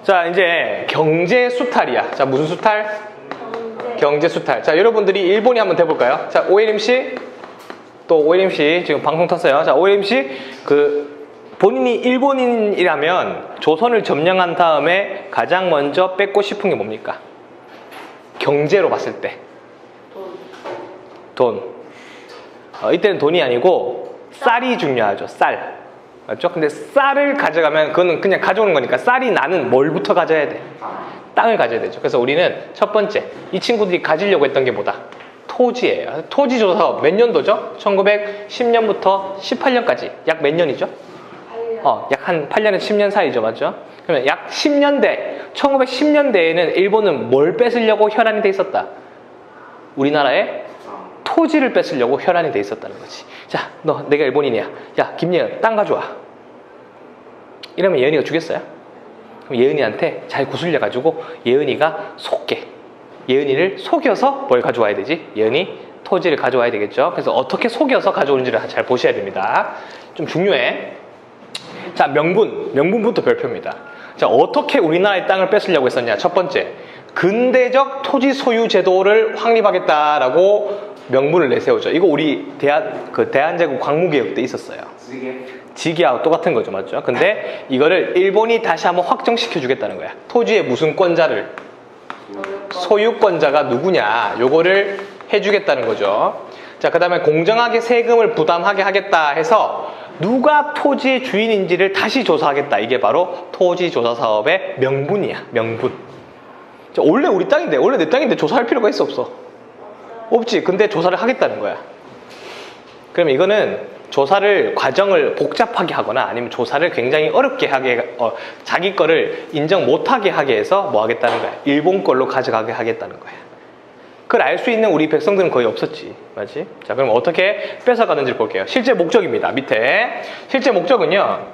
자, 이제 경제 수탈이야. 자, 무슨 수탈? 경제 수탈. 자, 여러분들이 일본이 한번 해볼까요? 자, 오일임씨, 또 오일임씨 지금 방송 탔어요. 자, 오일임씨 본인이 일본인이라면 조선을 점령한 다음에 가장 먼저 뺏고 싶은 게 뭡니까? 경제로 봤을 때 돈. 이때는 돈이 아니고 쌀이 중요하죠. 쌀. 맞죠? 근데 쌀을 가져가면 그거는 그냥 가져오는 거니까 쌀이 나는 뭘부터 가져야 돼? 땅을 가져야 되죠. 그래서 우리는 첫 번째 이 친구들이 가지려고 했던 게 뭐다? 토지예요. 토지 조사 사업 몇 년도죠? 1910년부터 18년까지 약 몇 년이죠? 약 한 8년에서 10년 사이죠. 맞죠? 그러면 약 10년대 1910년대에는 일본은 뭘 뺏으려고 혈안이 돼 있었다? 우리나라의 토지를 뺏으려고 혈안이 돼 있었다는 거지. 자, 너 내가 일본인이야. 야, 김예은 땅 가져와. 이러면 예은이가 주겠어요? 그럼 예은이한테 잘 구슬려 가지고 예은이가 속게. 예은이를 속여서 뭘 가져와야 되지? 예은이 토지를 가져와야 되겠죠. 그래서 어떻게 속여서 가져오는지를 잘 보셔야 됩니다. 좀 중요해. 자, 명분부터 별표입니다. 자, 어떻게 우리나라의 땅을 뺏으려고 했었냐? 첫 번째, 근대적 토지 소유 제도를 확립하겠다라고 명분을 내세우죠. 이거 우리 대한제국 광무개혁 때 있었어요. 직위하고 똑같은 거죠. 맞죠? 근데 이거를 일본이 다시 한번 확정시켜 주겠다는 거야. 토지의 무슨 권자를? 소유권자가 누구냐? 요거를 해주겠다는 거죠. 자, 그 다음에 공정하게 세금을 부담하게 하겠다 해서 누가 토지의 주인인지를 다시 조사하겠다. 이게 바로 토지조사 사업의 명분이야. 명분. 자, 원래 우리 땅인데, 원래 내 땅인데 조사할 필요가 있어 없어? 없지. 근데 조사를 하겠다는 거야. 그러면 이거는 조사를 과정을 복잡하게 하거나 아니면 조사를 굉장히 어렵게 하게 자기 거를 인정 못하게 하게 해서 뭐 하겠다는 거야? 일본 걸로 가져가게 하겠다는 거야. 그걸 알 수 있는 우리 백성들은 거의 없었지. 맞지? 자, 그럼 어떻게 뺏어가는지 볼게요. 실제 목적입니다. 밑에 실제 목적은요,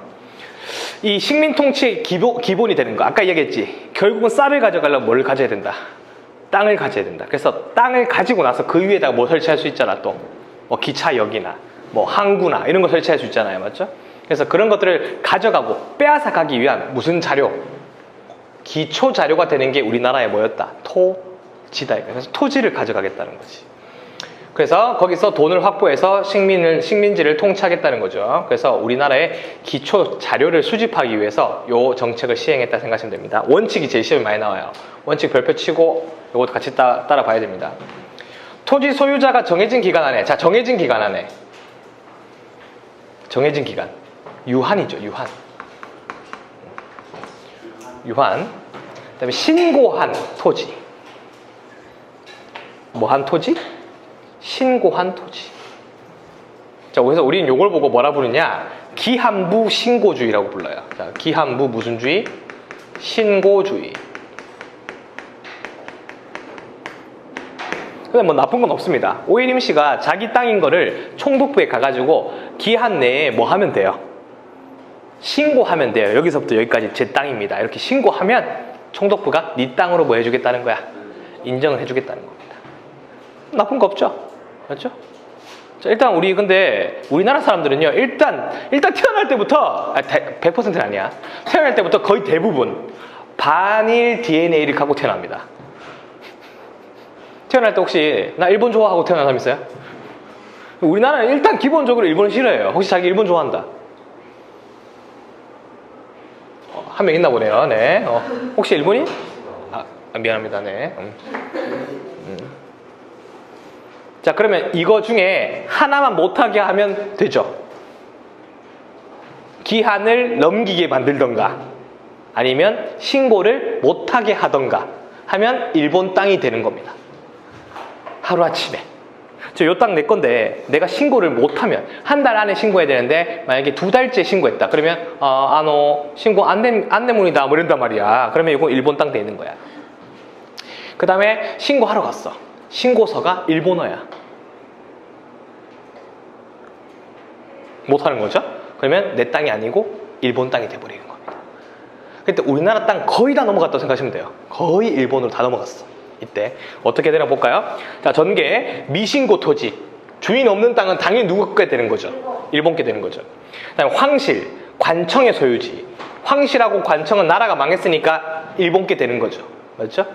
이 식민 통치의 기본이 되는 거. 아까 얘기했지. 결국은 쌀을 가져가려면 뭘 가져야 된다? 땅을 가져야 된다. 그래서 땅을 가지고 나서 그 위에다가 뭐 설치할 수 있잖아. 또 뭐 기차역이나 뭐 항구나 이런 거 설치할 수 있잖아요. 맞죠? 그래서 그런 것들을 가져가고 빼앗아 가기 위한 무슨 자료? 기초 자료가 되는 게 우리나라의 뭐였다? 토지다. 그래서 토지를 가져가겠다는 거지. 그래서 거기서 돈을 확보해서 식민지를 통치하겠다는 거죠. 그래서 우리나라의 기초 자료를 수집하기 위해서 이 정책을 시행했다 생각하시면 됩니다. 원칙이 제일 시험에 많이 나와요. 원칙 별표 치고 이것도 같이 따라 봐야 됩니다. 토지 소유자가 정해진 기간 안에, 자, 정해진 기간 안에, 정해진 기간, 유한이죠. 유한. 그다음에 신고한 토지. 뭐한 토지? 신고한 토지. 자, 그래서 우리는 이걸 보고 뭐라 부르냐? 기한부 신고주의라고 불러요. 자, 기한부 무슨 주의? 신고주의. 근데 뭐 나쁜 건 없습니다. 오일임 씨가 자기 땅인 거를 총독부에 가가지고 기한 내에 뭐 하면 돼요? 신고하면 돼요. 여기서부터 여기까지 제 땅입니다. 이렇게 신고하면 총독부가 네 땅으로 뭐 해주겠다는 거야? 인정을 해주겠다는 겁니다. 나쁜 거 없죠? 맞죠? 자, 일단 근데 우리나라 사람들은요, 일단 태어날 때부터 100%는 아니야. 태어날 때부터 거의 대부분 반일 DNA를 갖고 태어납니다. 태어날 때 혹시 나 일본 좋아하고 태어난 사람 있어요? 우리나라는 일단 기본적으로 일본을 싫어해요. 혹시 자기 일본 좋아한다? 한 명 있나 보네요. 네. 혹시 일본인? 미안합니다. 네. 자, 그러면 이거 중에 하나만 못하게 하면 되죠. 기한을 넘기게 만들던가 아니면 신고를 못하게 하던가 하면 일본 땅이 되는 겁니다. 하루아침에 요 땅 내 건데 내가 신고를 못하면 한 달 안에 신고해야 되는데 만약에 2달째 신고했다. 그러면 신고 안내문이다 뭐 이런단 말이야. 그러면 이거 일본 땅 되는 거야. 그 다음에 신고하러 갔어. 신고서가 일본어야. 못하는 거죠? 그러면 내 땅이 아니고 일본 땅이 돼버리는 겁니다. 그때 우리나라 땅 거의 다 넘어갔다고 생각하시면 돼요. 거의 일본으로 다 넘어갔어. 이때 어떻게 되나 볼까요? 자, 전개 미신고 토지, 주인 없는 땅은 당연히 누구께 되는 거죠? 일본께 되는 거죠. 그다음에 황실, 관청의 소유지. 황실하고 관청은 나라가 망했으니까 일본께 되는 거죠. 맞죠?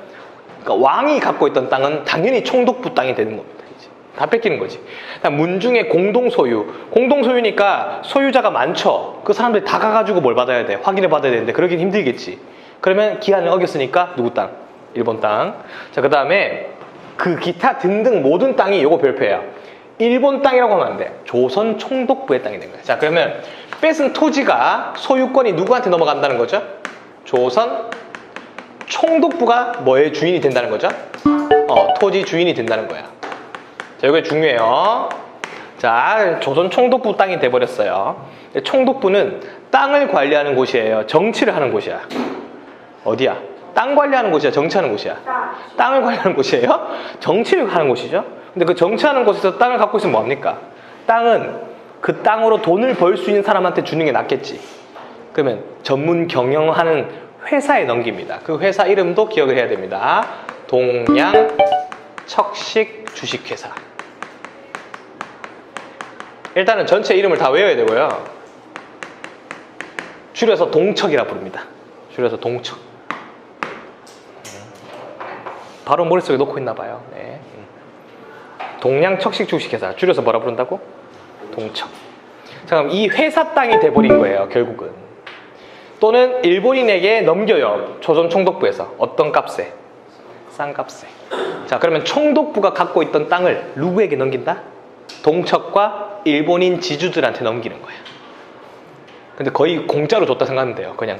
그러니까 왕이 갖고 있던 땅은 당연히 총독부 땅이 되는 겁니다. 이제. 다 뺏기는 거지. 문중의 공동소유. 공동소유니까 소유자가 많죠. 그 사람들이 다 가가지고 뭘 받아야 돼? 확인을 받아야 되는데 그러긴 힘들겠지. 그러면 기한을 어겼으니까 누구 땅? 일본 땅. 자, 그 다음에 그 기타 등등 모든 땅이 요거 별표예요. 일본 땅이라고 하면 안 돼. 조선 총독부의 땅이 된 거예요. 자, 그러면 뺏은 토지가 소유권이 누구한테 넘어간다는 거죠? 조선 총독부가 뭐의 주인이 된다는 거죠? 토지 주인이 된다는 거야. 자, 이게 중요해요. 자, 조선 총독부 땅이 돼버렸어요. 총독부는 땅을 관리하는 곳이에요. 정치를 하는 곳이야. 어디야? 땅 관리하는 곳이야? 정치하는 곳이야? 땅을 관리하는 곳이에요? 정치를 하는 곳이죠. 근데 그 정치하는 곳에서 땅을 갖고 있으면 뭐합니까? 땅은 그 땅으로 돈을 벌 수 있는 사람한테 주는 게 낫겠지. 그러면 전문 경영하는 회사에 넘깁니다. 그 회사 이름도 기억을 해야 됩니다. 동양척식 주식회사. 일단은 전체 이름을 다 외워야 되고요. 줄여서 동척이라 부릅니다. 줄여서 동척. 바로 머릿속에 놓고 있나 봐요. 네. 동양척식 주식회사. 줄여서 뭐라 부른다고? 동척. 자, 그럼 이 회사 땅이 돼버린 거예요. 결국은. 또는 일본인에게 넘겨요. 조선 총독부에서. 어떤 값에? 싼 값에. 자, 그러면 총독부가 갖고 있던 땅을 누구에게 넘긴다? 동척과 일본인 지주들한테 넘기는 거야. 근데 거의 공짜로 줬다 생각하면 돼요. 그냥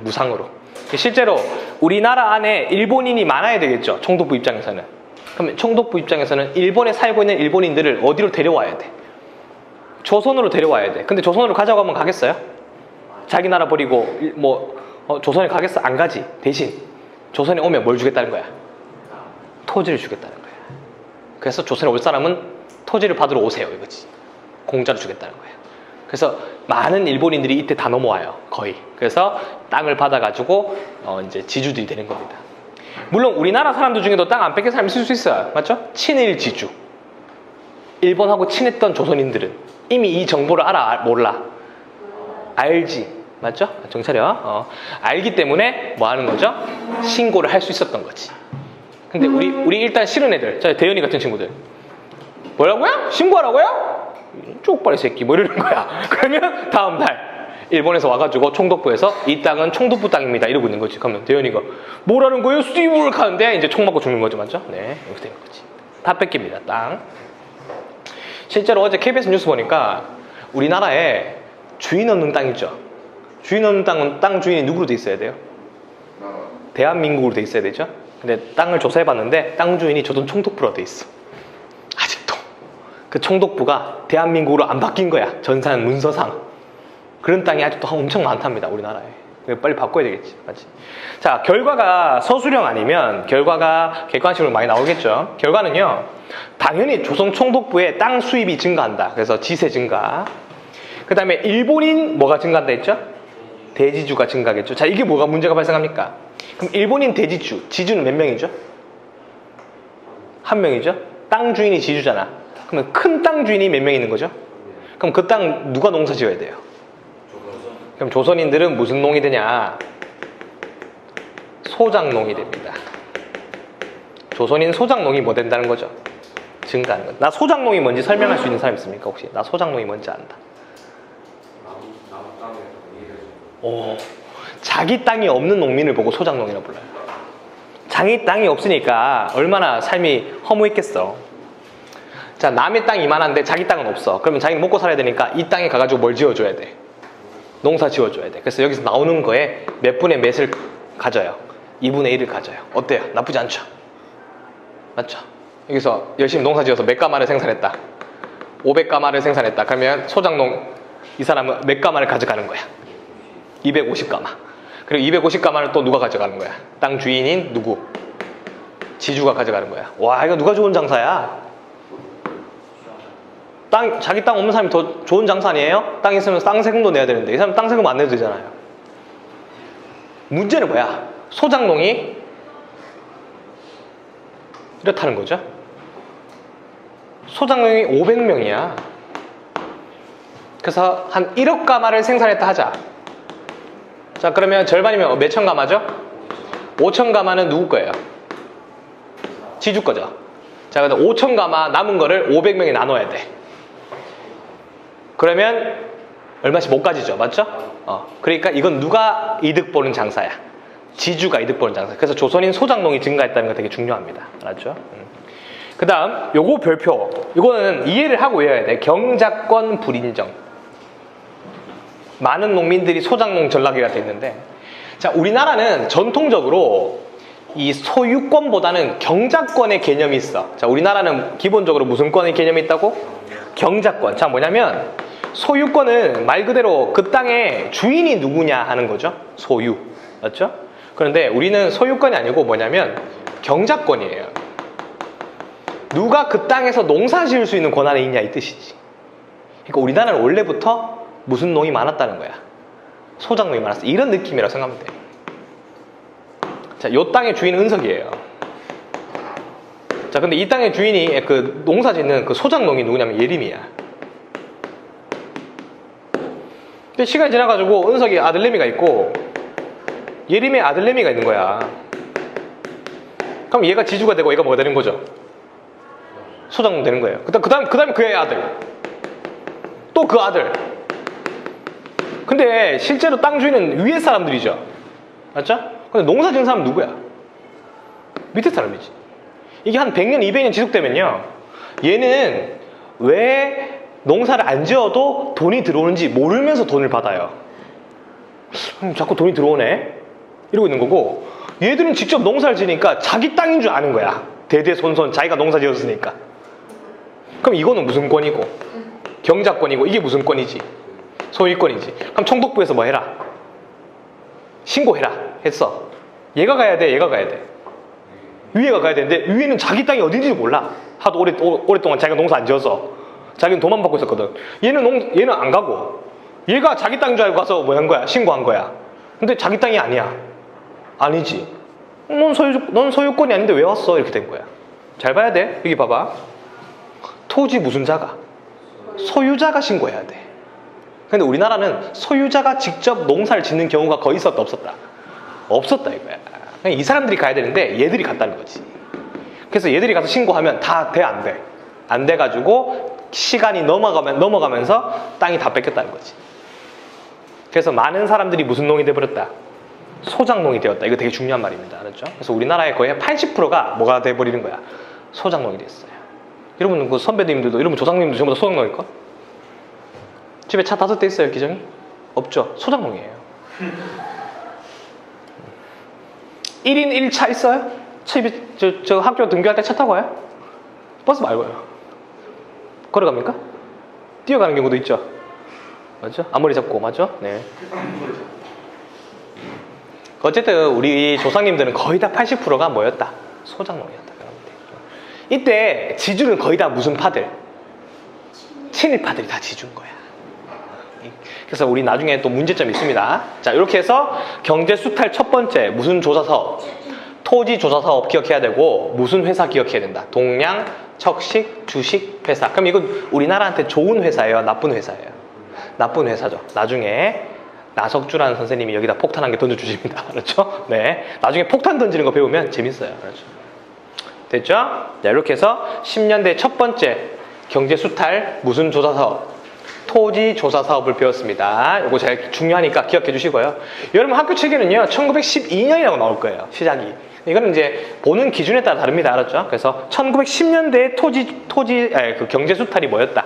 무상으로. 실제로 우리나라 안에 일본인이 많아야 되겠죠. 총독부 입장에서는. 그러면 총독부 입장에서는 일본에 살고 있는 일본인들을 어디로 데려와야 돼? 조선으로 데려와야 돼. 근데 조선으로 가자고 하면 가겠어요? 자기 나라 버리고 조선에 가겠어? 안 가지. 대신 조선에 오면 뭘 주겠다는 거야? 토지를 주겠다는 거야. 그래서 조선에 올 사람은 토지를 받으러 오세요 이거지. 공짜로 주겠다는 거야. 그래서 많은 일본인들이 이때 다 넘어와요. 거의. 그래서 땅을 받아가지고 이제 지주들이 되는 겁니다. 물론 우리나라 사람들 중에도 땅 안 뺏긴 사람이 있을 수 있어요. 맞죠? 친일 지주. 일본하고 친했던 조선인들은 이미 이 정보를 알아? 몰라? 알지. 맞죠? 정차려. 알기 때문에 뭐 하는 거죠? 신고를 할 수 있었던 거지. 근데 우리 일단 싫은 애들, 대현이 같은 친구들 뭐라고요? 신고하라고요? 쪽발이 새끼 뭐 이러는 거야. 그러면 다음 날 일본에서 와가지고 총독부에서 이 땅은 총독부 땅입니다 이러고 있는 거지. 그러면 대현이가 뭐라는 거예요? 수입을 하는데 이제 총 맞고 죽는 거죠. 맞죠? 네, 이렇게 되는 거지. 다 뺏깁니다. 땅. 실제로 어제 KBS 뉴스 보니까 우리나라에 주인 없는 땅 있죠. 주인 없는 땅은 땅 주인이 누구로 돼 있어야 돼요? 대한민국으로 돼 있어야 되죠. 근데 땅을 조사해봤는데 땅 주인이 조선 총독부로 돼 있어. 아직도 그 총독부가 대한민국으로 안 바뀐 거야. 전산 문서상. 그런 땅이 아직도 엄청 많답니다. 우리나라에. 빨리 바꿔야 되겠지. 맞지? 자, 결과가 서술형 아니면 결과가 객관식으로 많이 나오겠죠. 결과는요, 당연히 조선 총독부의 땅 수입이 증가한다. 그래서 지세 증가. 그 다음에 일본인 뭐가 증가한다 했죠? 대지주가 증가하겠죠. 자, 이게 뭐가 문제가 발생합니까? 그럼 일본인 대지주, 지주는 몇 명이죠? 한 명이죠? 땅 주인이 지주잖아. 그러면 큰 땅 주인이 몇 명 있는 거죠? 그럼 그 땅 누가 농사 지어야 돼요? 그럼 조선인들은 무슨 농이 되냐? 소작농이 됩니다. 조선인 소작농이 뭐 된다는 거죠? 증가하는 거죠. 나 소작농이 뭔지 설명할 수 있는 사람 있습니까? 혹시? 나 소작농이 뭔지 안다. 오, 자기 땅이 없는 농민을 보고 소작농이라고 불러요. 자기 땅이 없으니까 얼마나 삶이 허무했겠어. 자, 남의 땅이 이만한데 자기 땅은 없어. 그러면 자기는 먹고 살아야 되니까 이 땅에 가가지고 뭘 지어줘야 돼? 농사 지어줘야 돼. 그래서 여기서 나오는 거에 몇 분의 몇을 가져요? 2분의 1을 가져요. 어때요? 나쁘지 않죠? 맞죠? 여기서 열심히 농사 지어서 몇 가마를 생산했다. 500가마를 생산했다. 그러면 소작농 이 사람은 몇 가마를 가져가는 거야? 250가마. 그리고 250가마를 또 누가 가져가는 거야? 땅 주인인 누구? 지주가 가져가는 거야. 와, 이거 누가 좋은 장사야? 자기 땅 없는 사람이 더 좋은 장사 아니에요? 땅 있으면 땅 세금도 내야 되는데 이 사람 땅 세금 안 내도 되잖아요. 문제는 뭐야? 소작농이 이렇다는 거죠. 소작농이 500명이야. 그래서 한 1억 가마를 생산했다 하자. 자, 그러면 절반이면 몇천 가마죠? 5,000가마는 누구 거예요? 지주 거죠. 자, 그래서 5,000가마 남은 거를 500명에 나눠야 돼. 그러면 얼마씩 못 가지죠. 맞죠? 그러니까 이건 누가 이득 보는 장사야? 지주가 이득 보는 장사. 그래서 조선인 소작농이 증가했다는 거 되게 중요합니다. 알았죠? 그 다음 요거 별표. 이거는 이해를 하고 외워야 돼. 경작권 불인정. 많은 농민들이 소작농 전락이가 됐는데, 자, 우리나라는 전통적으로 이 소유권보다는 경작권의 개념이 있어. 자, 우리나라는 기본적으로 무슨 권의 개념이 있다고? 경작권. 자, 뭐냐면 소유권은 말 그대로 그 땅의 주인이 누구냐 하는 거죠. 소유. 맞죠? 그런데 우리는 소유권이 아니고 뭐냐면 경작권이에요. 누가 그 땅에서 농사 지을 수 있는 권한이 있냐 이 뜻이지. 그러니까 우리나라는 원래부터 무슨 농이 많았다는 거야. 소작농이 많았어. 이런 느낌이라고 생각하면 돼. 자, 요 땅의 주인은 은석이에요. 자, 근데 이 땅의 주인이 그 농사 짓는 그 소작농이 누구냐면 예림이야. 근데 시간이 지나가지고 은석이 아들내미가 있고 예림의 아들내미가 있는 거야. 그럼 얘가 지주가 되고 얘가 뭐가 되는 거죠? 소작농 되는 거예요. 그 다음에 그의 아들. 또 그 아들. 근데 실제로 땅 주인은 위에 사람들이죠. 맞죠? 근데 농사 지은 사람은 누구야? 밑에 사람이지. 이게 한 100년, 200년 지속되면요. 얘는 왜 농사를 안 지어도 돈이 들어오는지 모르면서 돈을 받아요. 자꾸 돈이 들어오네? 이러고 있는 거고, 얘들은 직접 농사를 지니까 자기 땅인 줄 아는 거야. 대대손손 자기가 농사 지었으니까. 그럼 이거는 무슨 권이고? 경작권이고, 이게 무슨 권이지? 소유권이지. 그럼 총독부에서 뭐 해라? 신고해라 했어. 얘가 가야 돼, 얘가 가야 돼. 위에가 가야 되는데 위에는 자기 땅이 어딘지 몰라. 하도 오랫동안 자기가 농사 안 지어서 자기는 돈만 받고 있었거든. 얘는 안 가고, 얘가 자기 땅인 줄 알고 가서 뭐 한 거야? 신고한 거야. 근데 자기 땅이 아니야. 아니지. 넌 소유권이 아닌데 왜 왔어? 이렇게 된 거야. 잘 봐야 돼. 여기 봐봐. 토지 무슨 자가? 소유자가 신고해야 돼. 근데 우리나라는 소유자가 직접 농사를 짓는 경우가 거의 있었다 없었다? 없었다 이거야. 이 사람들이 가야 되는데 얘들이 갔다는 거지. 그래서 얘들이 가서 신고하면 다 돼, 안 돼? 안 돼가지고 시간이 넘어가면서 땅이 다 뺏겼다는 거지. 그래서 많은 사람들이 무슨 농이 돼버렸다? 소작농이 되었다. 이거 되게 중요한 말입니다. 알았죠? 그래서 우리나라의 거의 80%가 뭐가 돼버리는 거야? 소작농이 됐어요. 여러분 그 선배님들도, 여러분 조상님도 전부 다 소작농일까? 집에 차 5대 있어요, 기정이? 없죠? 소작농이에요. 1인 1차 있어요? 저 학교 등교할 때 차 타고 와요? 버스 말고요. 걸어갑니까? 뛰어가는 경우도 있죠? 맞죠? 앞머리 잡고, 맞죠? 네. 어쨌든 우리 조상님들은 거의 다 80%가 뭐였다? 소작농이었다. 이때 지주는 거의 다 무슨 파들? 친일파들이 다 지주인 거야. 그래서 우리 나중에 또 문제점이 있습니다. 자, 이렇게 해서 경제 수탈 첫 번째 무슨 조사 사업? 토지 조사 사업 기억해야 되고, 무슨 회사 기억해야 된다? 동양 척식 주식 회사. 그럼 이건 우리나라한테 좋은 회사예요, 나쁜 회사예요? 나쁜 회사죠. 나중에 나석주라는 선생님이 여기다 폭탄 한 개 던져주십니다. 그렇죠? 네. 나중에 폭탄 던지는 거 배우면 재밌어요. 그렇죠? 됐죠? 자, 이렇게 해서 10년대 첫 번째 경제 수탈 무슨 조사 사업? 토지 조사 사업을 배웠습니다. 이거 제일 중요하니까 기억해 주시고요. 여러분 학교 책에는요 1912년이라고 나올 거예요. 시작이. 이거는 이제 보는 기준에 따라 다릅니다. 알았죠? 그래서 1910년대에 그 경제 수탈이 뭐였다?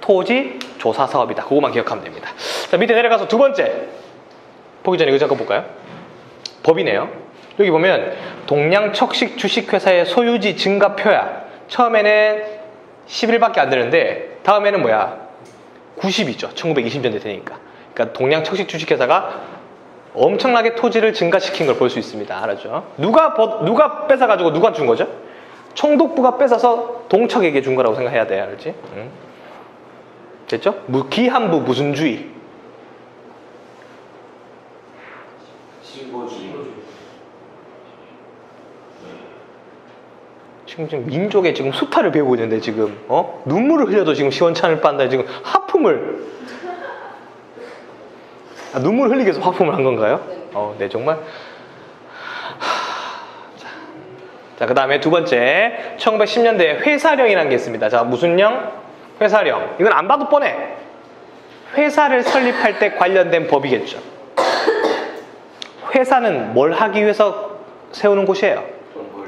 토지 조사 사업이다. 그것만 기억하면 됩니다. 자, 밑에 내려가서 두 번째. 보기 전에 이거 잠깐 볼까요? 법이네요. 여기 보면 동양 척식 주식회사의 소유지 증가표야. 처음에는 11밖에 안 되는데 다음에는 뭐야? 90이죠. 1920년대 되니까. 그러니까 동양 척식 주식회사가 엄청나게 토지를 증가시킨 걸 볼 수 있습니다. 알았죠? 누가 뺏어가지고 누가 준 거죠? 총독부가 뺏어서 동척에게 준 거라고 생각해야 돼. 알지? 응? 됐죠? 기한부 무슨 주의? 신고주의. 지금 민족의 지금 수탈을 배우고 있는데 지금 눈물을 흘려도 지금 시원찮을 빤다. 지금 하품을 눈물 흘리기 위해서 하품을 한 건가요? 네, 정말 자, 그 다음에 두 번째, 1910년대에 회사령이라는 게 있습니다. 자, 무슨 령? 회사령. 이건 안 봐도 뻔해. 회사를 설립할 때 관련된 법이겠죠. 회사는 뭘 하기 위해서 세우는 곳이에요?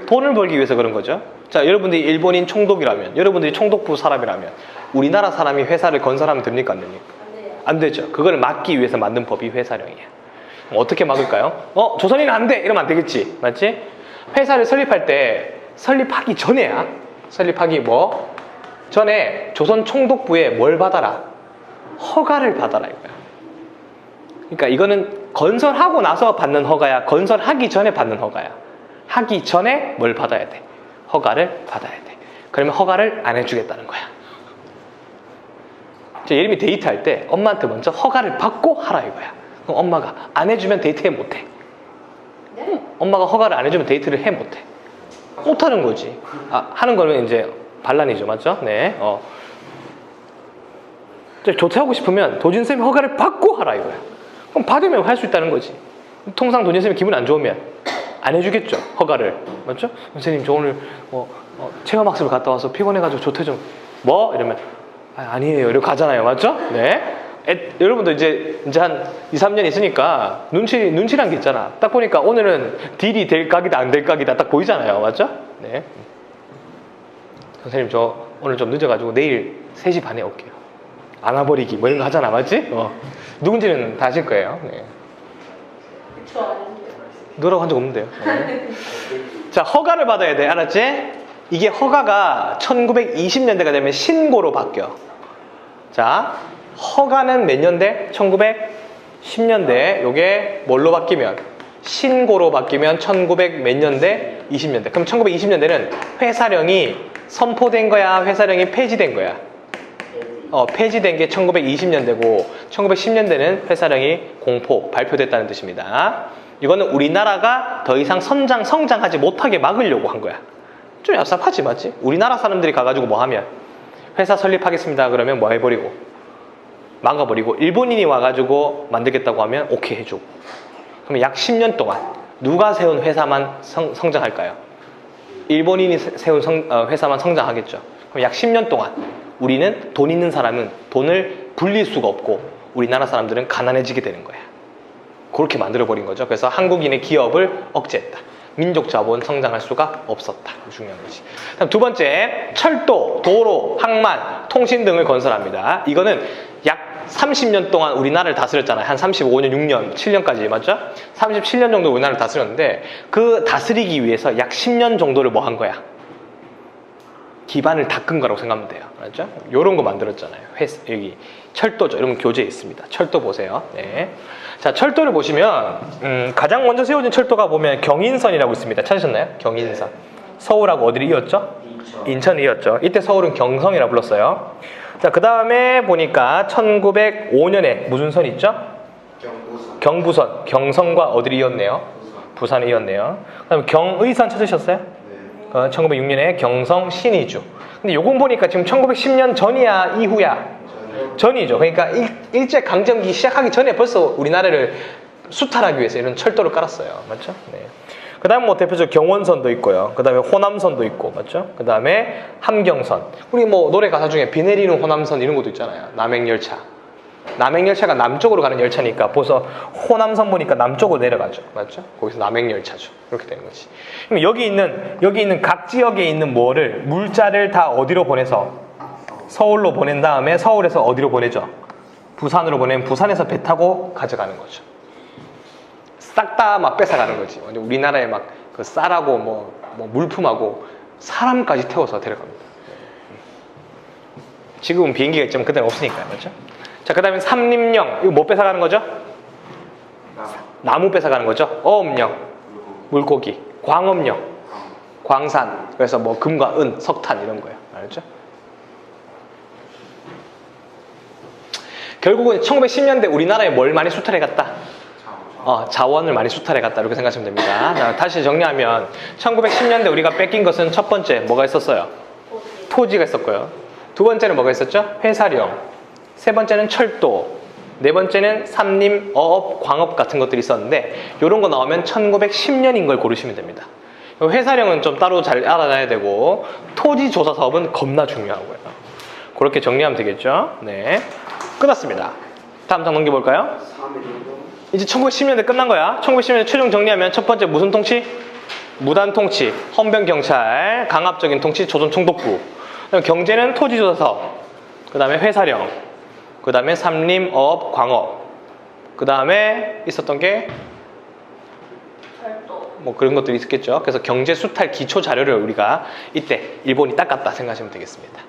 돈을 벌기 위해서 그런 거죠. 자, 여러분들이 일본인 총독이라면, 여러분들이 총독부 사람이라면 우리나라 사람이 회사를 건설하면 됩니까? 안 됩니까? 안 되죠. 그걸 막기 위해서 만든 법이 회사령이에요. 어떻게 막을까요? 조선인은 안 돼! 이러면 안 되겠지. 맞지? 회사를 설립할 때 설립하기 전에야, 설립하기 전에 조선 총독부에 뭘 받아라? 허가를 받아라 이거야. 그러니까 이거는 건설하고 나서 받는 허가야, 건설하기 전에 받는 허가야. 하기 전에 뭘 받아야 돼? 허가를 받아야 돼. 그러면 허가를 안 해주겠다는 거야. 예림이 데이트할 때 엄마한테 먼저 허가를 받고 하라 이거야. 그럼 엄마가 안 해주면 데이트해 못해. 엄마가 허가를 안 해주면 데이트를 해 못해. 못하는 거지. 하는 거는 이제 반란이죠. 맞죠? 네. 조퇴하고 싶으면 도진쌤이 허가를 받고 하라 이거야. 그럼 받으면 할 수 있다는 거지. 통상 도진쌤이 기분 안 좋으면 안 해주겠죠. 허가를. 맞죠? 선생님 저 오늘 체험학습을 갔다 와서 피곤해가지고 조퇴 좀 이러면 아니에요. 이러고 가잖아요. 맞죠? 네. 여러분도 이제 한 2, 3년 있으니까 눈치란 게 있잖아. 딱 보니까 오늘은 딜이 될 각이다 안 될 각이다 딱 보이잖아요. 맞죠? 네. 선생님 저 오늘 좀 늦어가지고 내일 3시 반에 올게요. 안아버리기 이런 거 하잖아. 맞지? 누군지는 다 아실 거예요. 네. 너라고 한 적 없는데요. 네. 자, 허가를 받아야 돼. 알았지? 이게 허가가 1920년대가 되면 신고로 바뀌어. 자, 허가는 몇 년대? 1910년대. 요게 뭘로 바뀌면? 신고로 바뀌면 1900 몇 년대? 20년대. 그럼 1920년대는 회사령이 선포된 거야? 회사령이 폐지된 거야? 폐지된 게 1920년대고 1910년대는 회사령이 발표됐다는 뜻입니다. 이거는 우리나라가 더 이상 성장하지 못하게 막으려고 한 거야. 좀 얍삽하지, 맞지? 우리나라 사람들이 가가지고 뭐 하면 회사 설립하겠습니다 그러면 뭐 해버리고 막아버리고, 일본인이 와가지고 만들겠다고 하면 오케이 해주고. 그러면 약 10년 동안 누가 세운 회사만 성장할까요? 일본인이 세운 회사만 성장하겠죠. 그럼 약 10년 동안 우리는 돈 있는 사람은 돈을 불릴 수가 없고 우리나라 사람들은 가난해지게 되는 거야. 그렇게 만들어버린 거죠. 그래서 한국인의 기업을 억제했다. 민족 자본 성장할 수가 없었다. 중요한 거지. 다음 두 번째, 철도, 도로, 항만, 통신 등을 건설합니다. 이거는 약 30년 동안 우리나라를 다스렸잖아요. 한 35년, 6년, 7년까지 맞죠? 37년 정도 우리나라를 다스렸는데 그 다스리기 위해서 약 10년 정도를 뭐 한 거야? 기반을 닦은 거라고 생각하면 돼요. 맞죠? 요런 거 만들었잖아요. 여기 철도죠. 여러분 교재에 있습니다. 철도 보세요. 네. 자, 철도를 보시면 가장 먼저 세워진 철도가 보면 경인선이라고 있습니다. 찾으셨나요? 경인선. 서울하고 어디를 이었죠? 인천을 이었죠. 이때 서울은 경성이라 불렀어요. 자, 그 다음에 보니까 1905년에 무슨 선이 있죠? 경부선. 경성과 어디를 이었네요? 부산을 이었네요. 그 다음에 경의선 찾으셨어요? 1906년에 경성 신의주. 근데 요건 보니까 지금 1910년 전이야 이후야? 전이죠. 그러니까 일제강점기 시작하기 전에 벌써 우리나라를 수탈하기 위해서 이런 철도를 깔았어요. 맞죠? 네. 그 다음에 뭐 대표적으로 경원선도 있고요. 그 다음에 호남선도 있고, 맞죠? 그 다음에 함경선. 우리 뭐 노래 가사 중에 비 내리는 호남선 이런 것도 있잖아요. 남행열차. 남행열차가 남쪽으로 가는 열차니까 벌써 호남선 보니까 남쪽으로 내려가죠. 맞죠? 거기서 남행열차죠. 이렇게 되는 거지. 그럼 여기 있는 각 지역에 있는 물자를 다 어디로 보내서 서울로 보낸 다음에 서울에서 어디로 보내죠? 부산으로 보내면 부산에서 배 타고 가져가는 거죠. 싹 다 막 뺏어가는 거지. 우리나라에 막 그 쌀하고 뭐 물품하고 사람까지 태워서 데려갑니다. 지금은 비행기가 있지만 그때는 없으니까요. 맞죠? 자, 그 다음에 삼림령. 이거 뭐 뺏어가는 거죠? 나무 뺏어가는 거죠. 어업령, 물고기. 광업령, 광산. 그래서 뭐 금과 은, 석탄 이런 거예요. 알죠? 결국은 1910년대 우리나라에 뭘 많이 수탈해갔다? 자원을 많이 수탈해갔다. 이렇게 생각하시면 됩니다. 자, 다시 정리하면 1910년대 우리가 뺏긴 것은 첫 번째 뭐가 있었어요? 토지가 있었고요. 두 번째는 뭐가 있었죠? 회사령. 세 번째는 철도. 네 번째는 삼림, 어업, 광업 같은 것들이 있었는데 이런 거 나오면 1910년인 걸 고르시면 됩니다. 회사령은 좀 따로 잘 알아놔야 되고 토지 조사 사업은 겁나 중요하고요. 그렇게 정리하면 되겠죠. 네, 끝났습니다. 다음 장 넘겨볼까요? 이제 1910년대 끝난 거야. 1910년대 최종 정리하면 첫 번째 무슨 통치? 무단 통치, 헌병경찰, 강압적인 통치, 조선총독부. 경제는 토지조사 사업, 그 다음에 회사령, 그 다음에 산림업, 광업, 그 다음에 있었던 게 뭐 그런 것들이 있었겠죠. 그래서 경제 수탈 기초 자료를 우리가 이때 일본이 닦았다 생각하시면 되겠습니다.